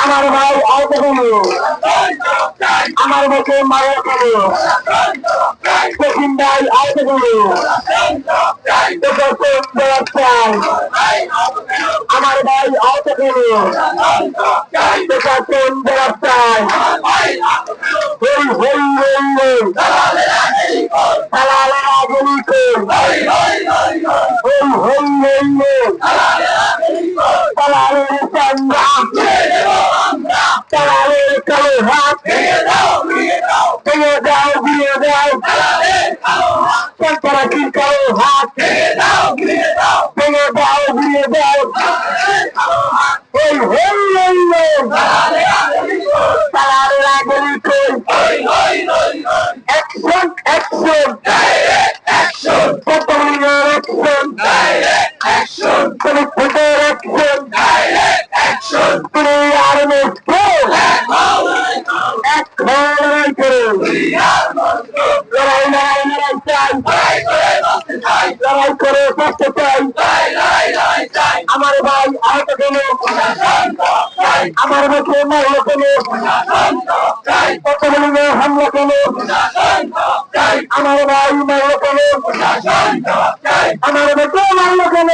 আমার ভাই আহত হলো, আমার মুখে মারা হলো, সেদিন ভাই আহত হলো, আমার ভাই আহত হলো, তালালের কালো হাত ভেঙে দাও, ঘুরিয়ে দাও, সন্ত্রাসীর কালো হাত ভেঙে দাও, ঘুরিয়ে দাও, তালালের আগলি কই, অ্যাকশন অ্যাকশন পতঙ্গের অ্যাকশন, ভোটের অ্যাকশন, তুমি আর লড়াই করে বাঁচতে চাই। আমার ভাই আহত গেল, আমার মুখে মারল গেল, কতগুলো হামলা গেল, আমার ভাই মারল গেল, আমার মুখে মারল গেল,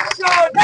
অ্যাকশন